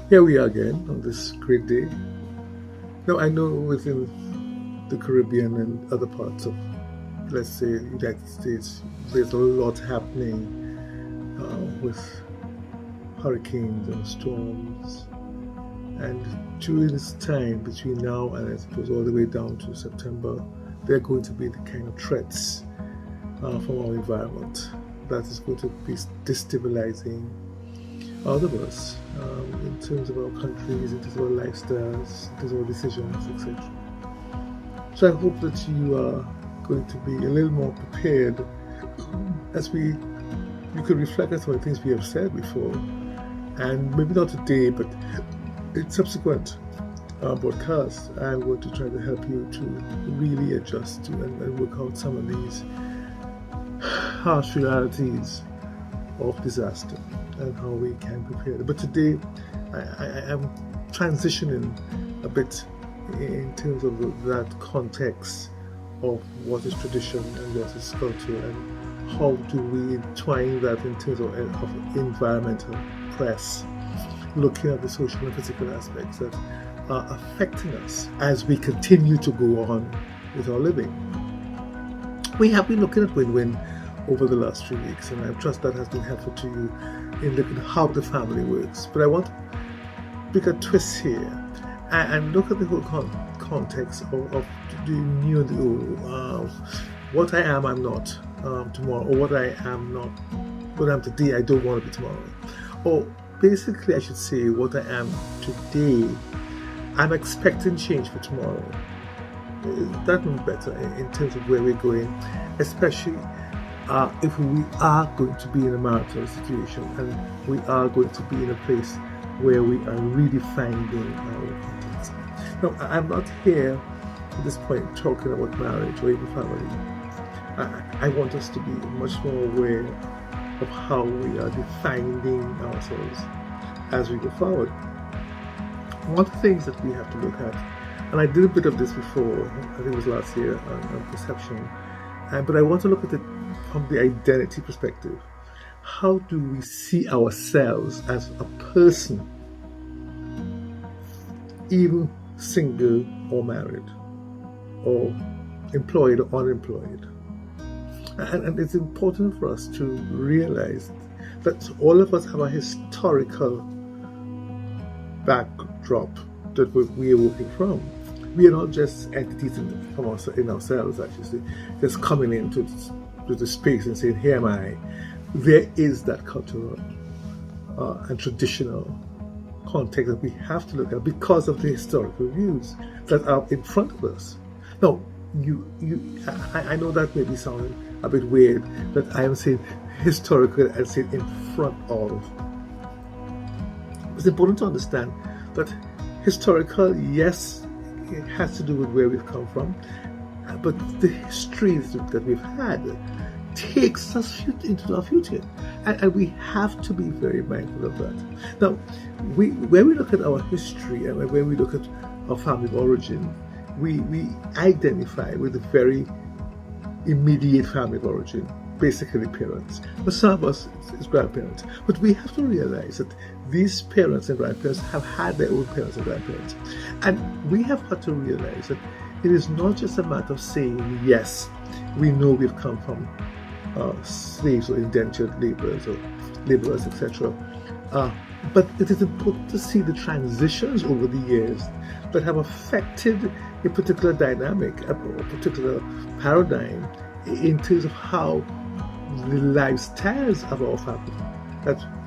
Here we are again on this great day. Now, I know within the Caribbean and other parts of, let's say, the United States, there's a lot happening with hurricanes and storms. And during this time, between now and I suppose all the way down to September, there are going to be the kind of threats from our environment that is going to be destabilizing all of us in terms of our countries, in terms of our lifestyles, in terms of our decisions, etc. So I hope that you are going to be a little more prepared as you could reflect on some of the things we have said before, and maybe not today, but in subsequent broadcasts. I'm going to try to help you to really adjust to and work out some of these harsh realities of disaster and how we can prepare. But today, I am transitioning a bit in terms of that context of what is tradition and what is culture, and how do we entwine that in terms of environmental press, looking at the social and physical aspects that are affecting us as we continue to go on with our living. We have been looking at win-win over the last 3 weeks, and I trust that has been helpful to you in looking at how the family works. But I want to pick a twist here and look at the whole context of the new and the old. What I am, I'm not tomorrow, or what I am not, what I am today, I don't want to be tomorrow. Or basically, I should say, what I am today, I'm expecting change for tomorrow. That would be better in terms of where we're going, especially if we are going to be in a marital situation and we are going to be in a place where we are redefining our context. Now, I'm not here at this point talking about marriage or even family. I want us to be much more aware of how we are defining ourselves as we go forward. One of the things that we have to look at, and I did a bit of this before, I think it was last year on perception, but I want to look at it from the identity perspective. How do we see ourselves as a person, even single or married, or employed or unemployed? And it's important for us to realize that all of us have a historical backdrop that we are working from. We are not just entities in ourselves, actually, just coming into the space and saying, here am I. There is that cultural and traditional context that we have to look at because of the historical views that are in front of us. Now, I know that may be sounding a bit weird that I am saying historical and saying in front of. It's important to understand that historical, yes, it has to do with where we've come from, but the history that we've had takes us into our future, and we have to be very mindful of that. Now, when we look at our history and when we look at our family of origin, we identify with the very immediate family of origin, basically parents. For some of us, it's grandparents. But we have to realize that these parents and grandparents have had their own parents and grandparents. And we have got to realize that it is not just a matter of saying, yes, we know we've come from slaves or indentured laborers, etc. But it is important to see the transitions over the years that have affected a particular dynamic, a particular paradigm in terms of how the lifestyles of our family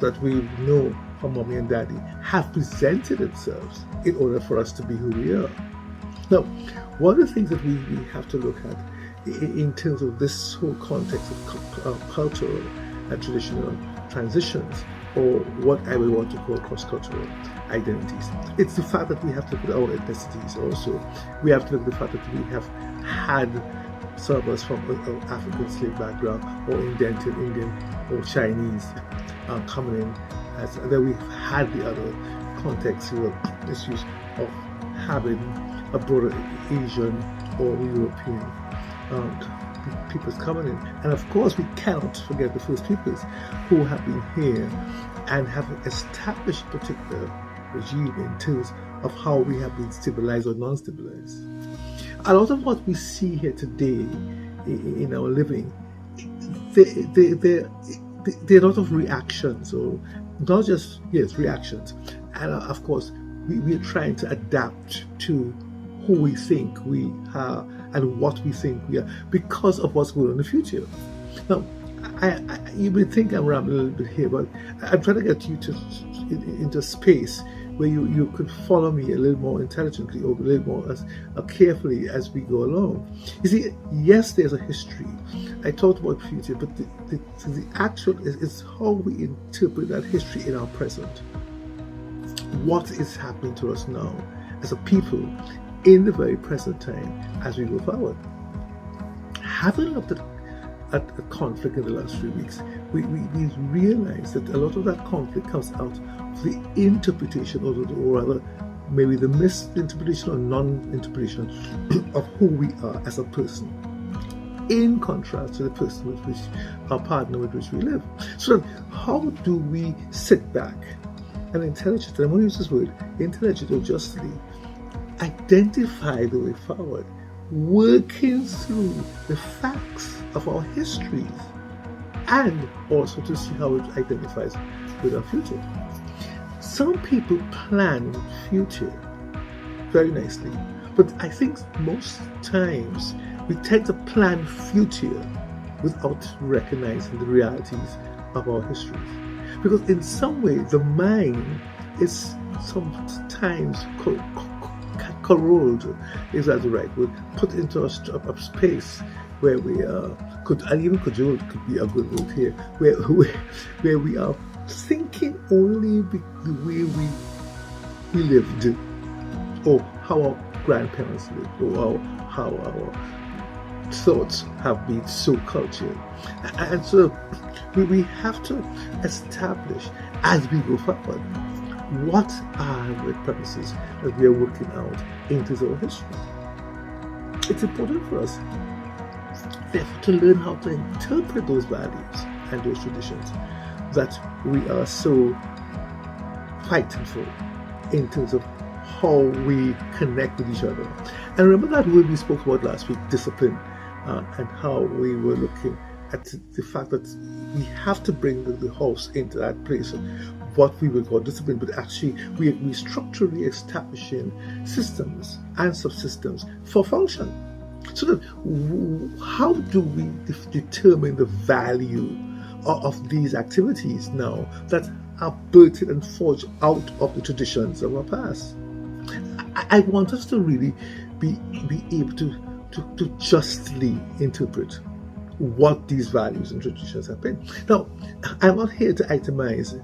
that we know from mommy and daddy have presented themselves in order for us to be who we are. Now, one of the things that we have to look at in terms of this whole context of cultural and traditional transitions, or what I would want to call cross-cultural identities, it's the fact that we have to look at our ethnicities also. We have to look at the fact that we have had some of us from an African slave background, or indented Indian or Chinese coming in, and then we've had the other context, issues of having a broader Asian or European peoples coming in. And of course, we cannot forget the first peoples who have been here and have established particular regime in terms of how we have been stabilized or non-stabilized. A lot of what we see here today in our living, they're a lot of reactions, or not just, yes, reactions. And of course, we are trying to adapt to who we think we are and what we think we are because of what's going on in the future. Now, you may think I'm rambling a little bit here, but I'm trying to get you into space where you could follow me a little more intelligently or a little more carefully as we go along. You see, yes, there's a history. I talked about future, but the actual is how we interpret that history in our present. What is happening to us now as a people in the very present time as we go forward? Having looked at a conflict in the last 3 weeks, we realize that a lot of that conflict comes out of the interpretation, or rather maybe the misinterpretation or non-interpretation of who we are as a person, in contrast to the person with which, our partner with which we live. So how do we sit back and intelligently, I'm going to use this word, intelligently or justly, identify the way forward, working through the facts of our histories, and also to see how it identifies with our future. Some people plan future very nicely, but I think most times we tend to plan future without recognizing the realities of our histories. Because in some way, the mind is sometimes corroded, is that the right word, put into a space where we could, and even cajoled could be a good word here, where we are thinking only the way we lived, or how our grandparents lived, or how our thoughts have been so cultured. And so we have to establish, as we go forward, what are the premises that we are working out into our history. It's important for us, therefore, to learn how to interpret those values and those traditions that we are so fighting for in terms of how we connect with each other. And remember that word we spoke about last week, discipline, and how we were looking at the fact that we have to bring the house into that place of what we will call discipline, but actually we structurally establishing systems and subsystems for function. So that how do we determine the value of these activities now that are birthed and forged out of the traditions of our past? I want us to really be able to justly interpret what these values and traditions have been. Now, I'm not here to itemize,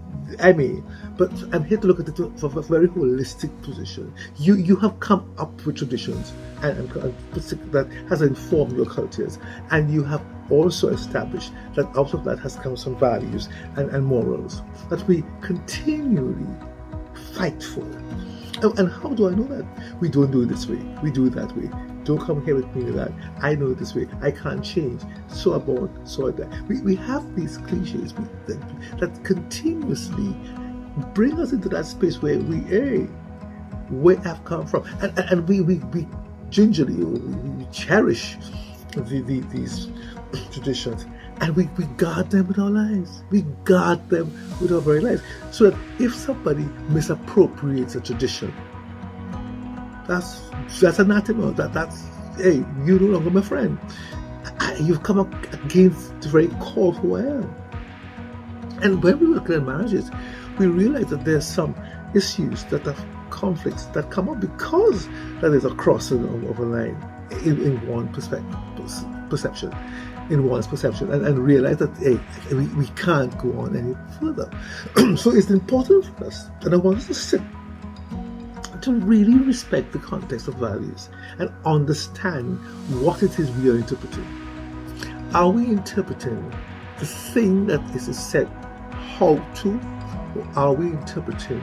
but I'm here to look at it from a very holistic position. You have come up with traditions and that has informed your cultures, and you have also established that out of that has come some values and morals that we continually fight for. And how do I know that? We don't do it this way, we do it that way. Don't come here with me with that. I know it this way. I can't change. So I born, so I die. We have these cliches that continuously bring us into that space where where I've come from. And we gingerly, we cherish these traditions. And we guard them with our lives. We guard them with our very lives. So that if somebody misappropriates a tradition, that's anathema. That's hey, you're no longer my friend. You've come up against the very core of who I am. And when we look at marriages, we realize that there's some issues that are conflicts that come up because that is a crossing of a line in one perception, in one's perception, and realize that hey, we can't go on any further. So it's important for us, and I want us to sit to really respect the context of values and understand what it is we are interpreting. Are we interpreting the thing that is said how to, or are we interpreting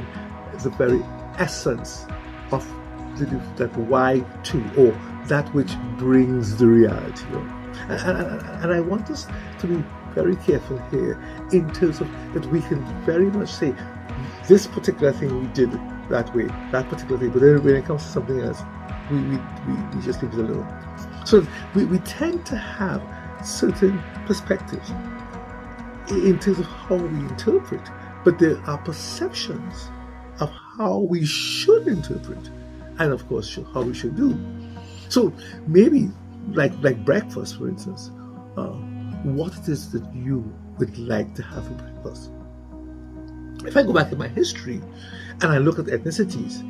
the very essence of that why to, or that which brings the reality on? And I want us to be very careful here in terms of that we can very much say this particular thing we did that way, that particular thing. But then when it comes to something else, we just leave it alone. So we tend to have certain perspectives in terms of how we interpret, but there are perceptions of how we should interpret, and of course how we should do. So maybe like breakfast, for instance, what it is that you would like to have for breakfast. If I go back in my history and I look at ethnicities,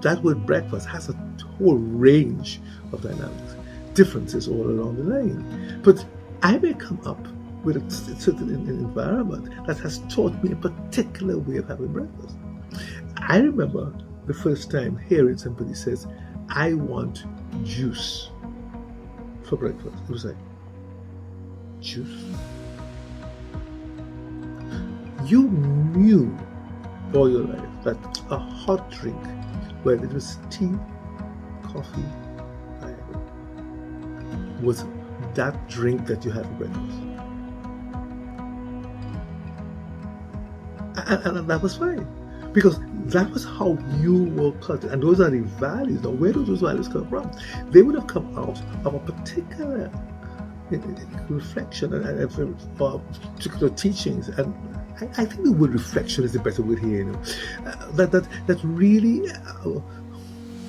that word breakfast has a whole range of dynamics, differences all along the line. But I may come up with a certain environment that has taught me a particular way of having breakfast. I remember the first time hearing somebody says, "I want juice for breakfast." It was like, juice? You knew all your life that a hot drink, whether it was tea, coffee, was that drink that you had for breakfast. And that was fine, because that was how you were cut, and those are the values. Now, where do those values come from? They would have come out of a particular reflection and particular teachings, and I think the word reflection is the better word here. That really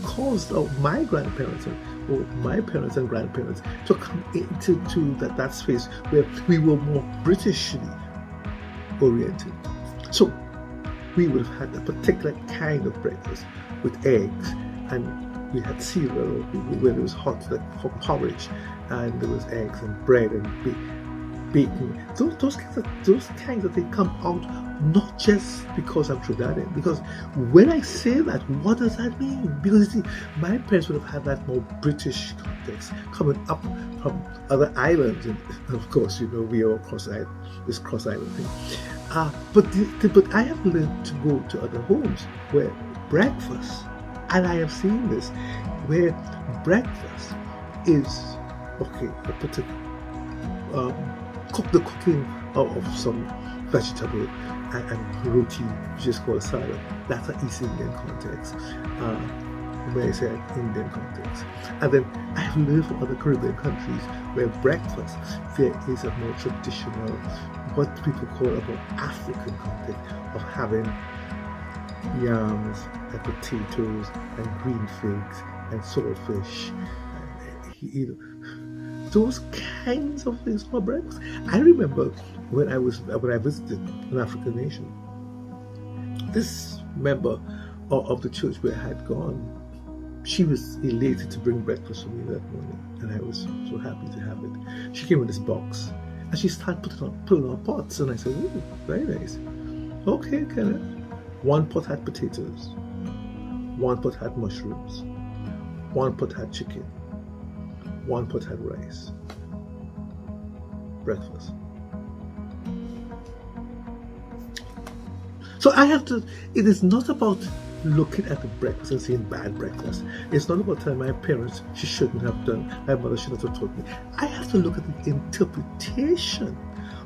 caused my grandparents or my parents and grandparents to come into that space where we were more Britishly oriented. So we would have had a particular kind of breakfast with eggs, and we had cereal where it was hot porridge, and there was eggs and bread and bacon. Those kinds of things come out not just because I'm Trinidadian. Because when I say that, what does that mean? Because you see, my parents would have had that more British context coming up from other islands, and of course, we are this cross island thing. But I have learned to go to other homes where breakfast, and I have seen this, where breakfast is a particular the cooking of some vegetable and roti, just called salad. That's an East Indian context. When I say Indian context, and then I have learned from other Caribbean countries where breakfast there is a more traditional, what people call a more African context of having yams and potatoes and green figs and saltfish. Those kinds of things for breakfast. I remember when I visited an African nation, this member of the church where I had gone, she was elated to bring breakfast for me that morning, and I was so happy to have it. She came with this box, and she started putting on pots, and I said, "Ooh, very nice. Okay, Kenneth." One pot had potatoes, one pot had mushrooms, one pot had chicken, one pot had rice. Breakfast. So it is not about looking at the breakfast and saying bad breakfast. It's not about telling my parents she shouldn't have done, my mother shouldn't have taught me. I have to look at the interpretation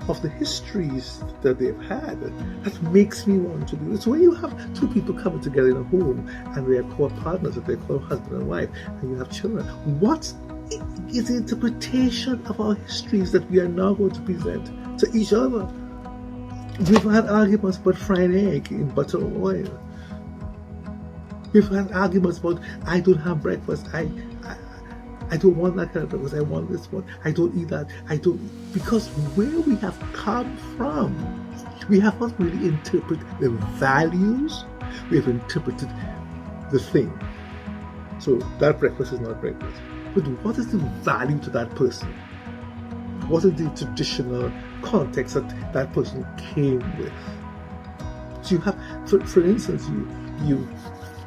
of the histories that they've had that makes me want to do it. So when you have two people coming together in a home and they are called partners, that they call husband and wife, and you have children, what is the interpretation of our histories that we are now going to present to each other? We've had arguments about fried egg in butter or oil. We've had arguments about, I don't have breakfast, I don't want that kind of breakfast, I want this one, I don't eat that, because where we have come from, we have not really interpreted the values, we have interpreted the thing. So that breakfast is not breakfast. But what is the value to that person? What is the traditional context that person came with? So you have, for instance, you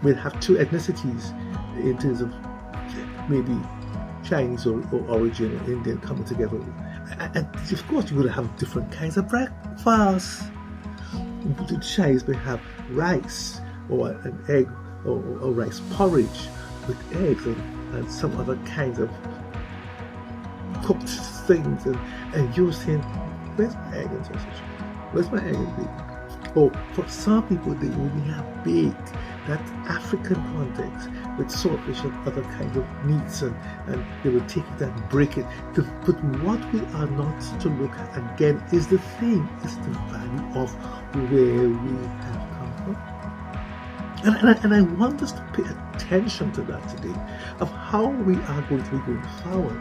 will have two ethnicities in terms of maybe Chinese or origin or Indian coming together. And of course you will have different kinds of breakfast. The Chinese may have rice or an egg or rice porridge with eggs and some other kinds of cooked things, and you're saying, where's my egg and sausage? Where's my egg and bacon? Or for some people, they only have baked. That African context with saltfish and other kinds of meats, and they will take it and break it. But what we are not to look at again is the thing, is the value of where we have come from. And I want us to pay attention to that today, of how we are going to be going forward.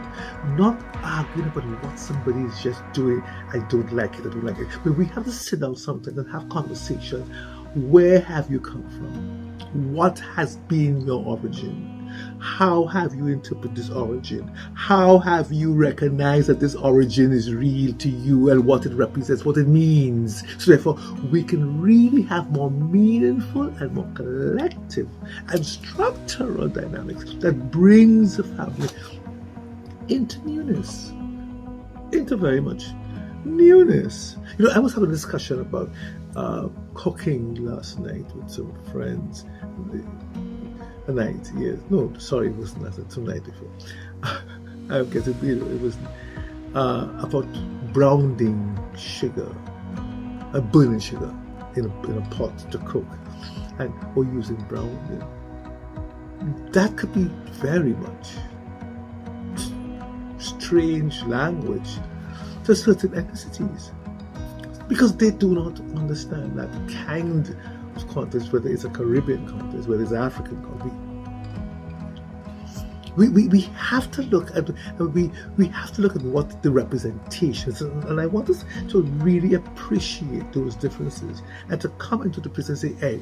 Not arguing about what somebody is just doing. I don't like it, I don't like it. But we have to sit down sometimes and have conversations. Where have you come from? What has been your origin? How have you interpreted this origin? How have you recognized that this origin is real to you and what it represents, what it means? So therefore, we can really have more meaningful and more collective and structural dynamics that brings the family into newness, into very much newness. I was having a discussion about cooking last night with some friends. A night, yes. No, sorry, it wasn't last night, some night before. I'm getting beat. It was about browning sugar, burning sugar in a pot to cook, or using browning. That could be very much strange language to certain ethnicities, because they do not understand that kind of context, whether it's a Caribbean context, whether it's African context. We have to look at we have to look at what the representations, and I want us to really appreciate those differences and to come into the place and say, hey,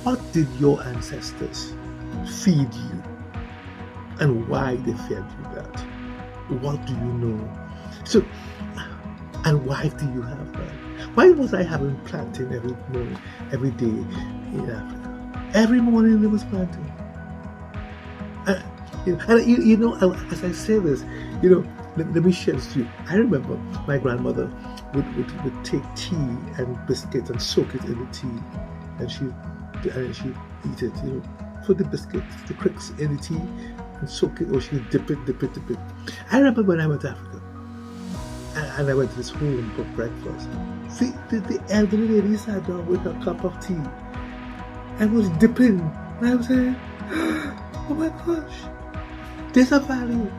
what did your ancestors feed you, and why they fed you that? What do you know? So, and why do you have that? Why was I having planting every morning, every day in Africa? Every morning there was planting. And as I say this, let me share this with you. I remember my grandmother would take tea and biscuits and soak it in the tea, and she'd eat it. Put the biscuits, the cricks in the tea, and soak it, or she'd dip it. I remember when I went to Africa, and I went to this home for breakfast. See, the elderly lady sat down with her cup of tea and was dipping. And I was saying, oh my gosh, there's a value.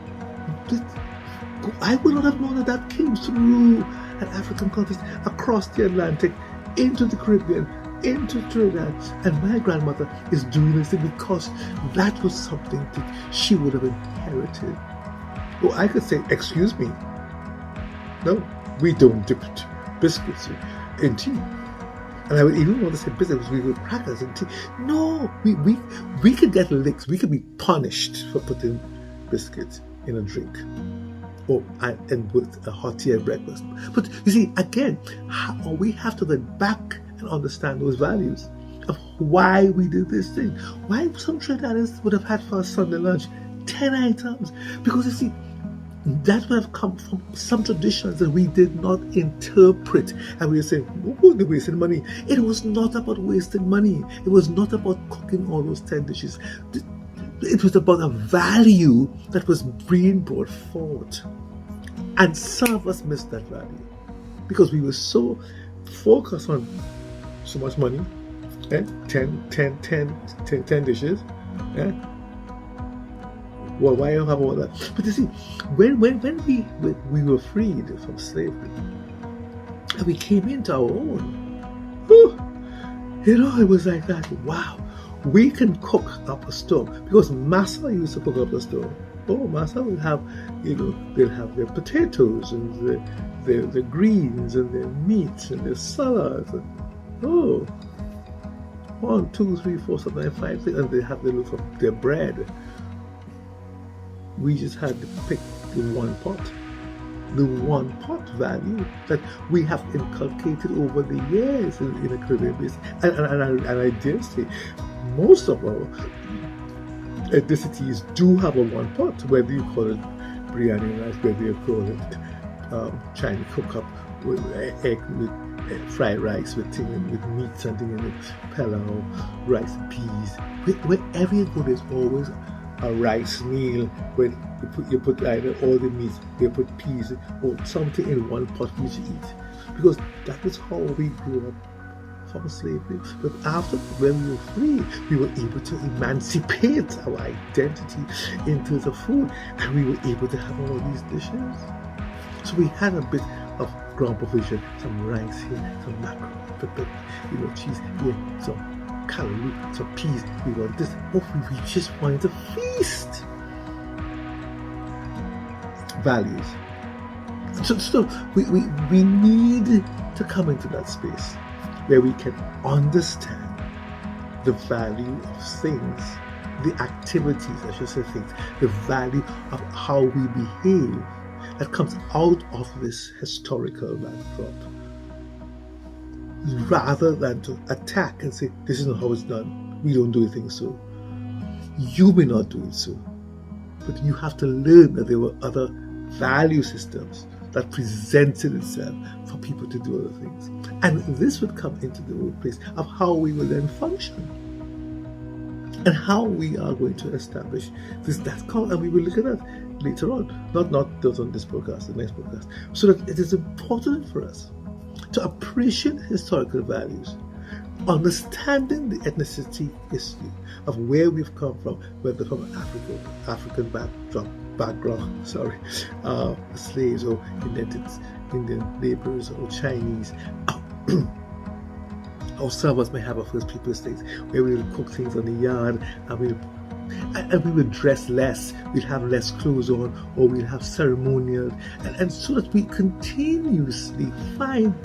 I would not have known that came through an African context across the Atlantic into the Caribbean, into Trinidad. And my grandmother is doing this because that was something that she would have inherited. Or I could say, excuse me, no, we don't dip biscuits in tea. And I would even want to say biscuits, we would crackers in tea. No, we could get licks. We could be punished for putting biscuits in a drink, and with a hot tea at breakfast. But you see, again, we have to then back and understand those values of why we did this thing. Why some Trinidadians would have had for a Sunday lunch 10 items. Because you see, that would have come from some traditions that we did not interpret, and we were saying, oh, they're wasting money. It was not about wasting money. It was not about cooking all those 10 dishes. It was about a value that was being brought forward. And some of us missed that value because we were so focused on so much money, 10 dishes. Well, why have all that? But you see, when we were freed from slavery and we came into our own, it was like that. Wow, we can cook up a storm, because Massa used to cook up a storm. Oh, Massa will have, they'll have their potatoes and their greens and their meats and their salads. And, 1, 2, 3, 4, sometimes 5 things, and they have their look for their bread. We just had to pick the one pot value that we have inculcated over the years in a Caribbean base. And I dare say, most of our ethnicities do have a one pot, whether you call it biryani rice, whether you call it Chinese cook-up with egg, with fried rice with meat, something in it, pilau, rice and peas. Wherever you go, there's always a rice meal where you put either all the meats, you put peas or something in one pot for you to eat, because that was how we grew up from slavery. But after, when we were free, we were able to emancipate our identity into the food, and we were able to have all these dishes. So we had a bit of ground provision, some rice here, some mackerel, cheese here, some calorie, some peas. We want this. We just wanted to feast. Values. So we need to come into that space where we can understand the value of things, the activities, I should say things, the value of how we behave that comes out of this historical backdrop, rather than to attack and say, this is not how it's done, we don't do things so. You may not do it so, but you have to learn that there were other value systems that presented itself for people to do other things. And this would come into the workplace of how we will then function and how we are going to establish this, and we will look at that later on, not just on this podcast, the next podcast, so that it is important for us to appreciate historical values, understanding the ethnicity history of where we've come from, whether from African background, slaves or Indian laborers or Chinese. Or some of us may have a First People Estates where we will cook things on the yard and we will dress less, we'll have less clothes on, or we'll have ceremonial, and so that we continuously find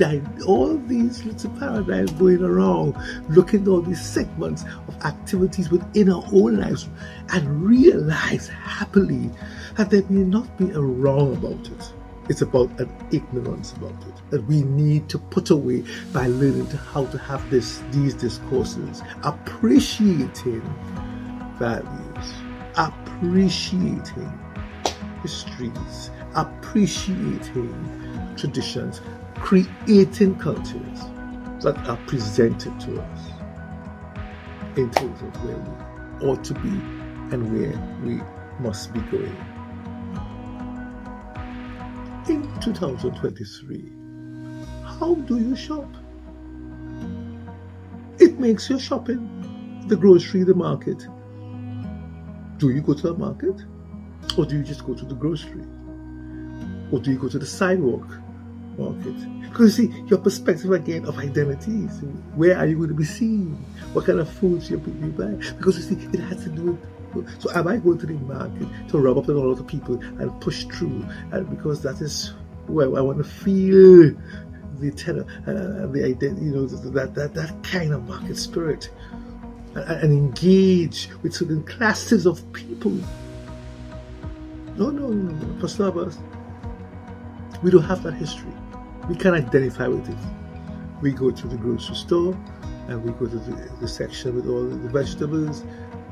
all these little paradigms going around, looking at all these segments of activities within our own lives, and realize happily that there may not be a wrong about it. It's about an ignorance about it that we need to put away by learning how to have these discourses, appreciating values, appreciating histories, appreciating traditions, creating cultures that are presented to us in terms of where we ought to be and where we must be going. In 2023, how do you shop? It makes your shopping, the grocery, the market. Do you go to a market? Or do you just go to the grocery? Or do you go to the sidewalk market? Because you see, your perspective again of identities. Where are you going to be seen? What kind of foods you buy? Because you see, it has to do with, so am I going to the market to rub up with all of the people and push through? And because that is where I want to feel the tenor, the identity, that kind of market spirit, and engage with certain classes of people. No. For some of us, we don't have that history. We can't identify with it. We go to the grocery store and we go to the section with all the vegetables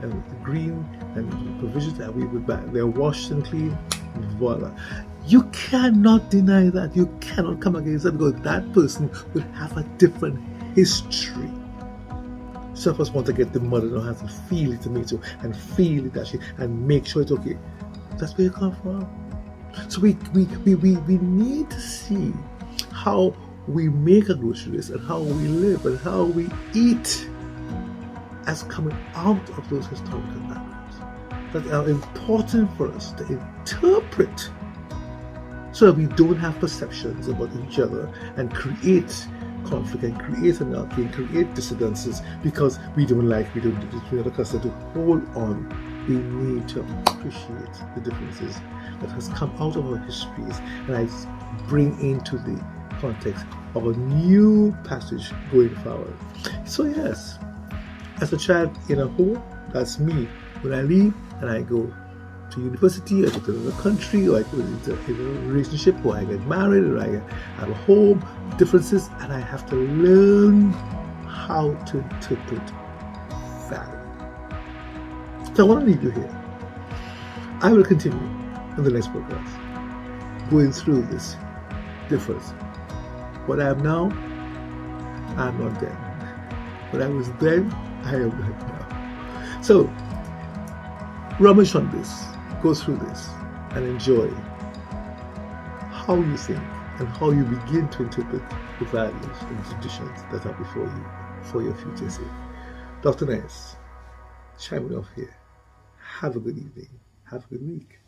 and the green and the provisions, and we would buy. They're washed and clean. Voila. You cannot deny that. You cannot come against that, because that person will have a different history. Some of us want to get the mud in our hands and feel the tomato and feel it actually and make sure it's okay. That's where you come from. So we need to see how we make a grocery list and how we live and how we eat as coming out of those historical backgrounds that are important for us to interpret, so that we don't have perceptions about each other and create conflict and create anarchy and create dissidences because we don't do this, we're not accustomed to hold on. We need to appreciate the differences that has come out of our histories, and I bring into the context of a new passage going forward. So yes, as a child in a home, that's me. When I leave and I go to university, I go to another country, or I go into a relationship, or I get married, or I have a home, differences, and I have to learn how to interpret value. So I want to leave you here. I will continue in the next podcast, going through this difference. What I am now, I am not then. What I was then, I am right now. So, rummage on this, go through this, and enjoy how you think and how you begin to interpret the values and traditions that are before you. for your future sake. Dr. Ness, chiming off here. Have a good evening. Have a good week.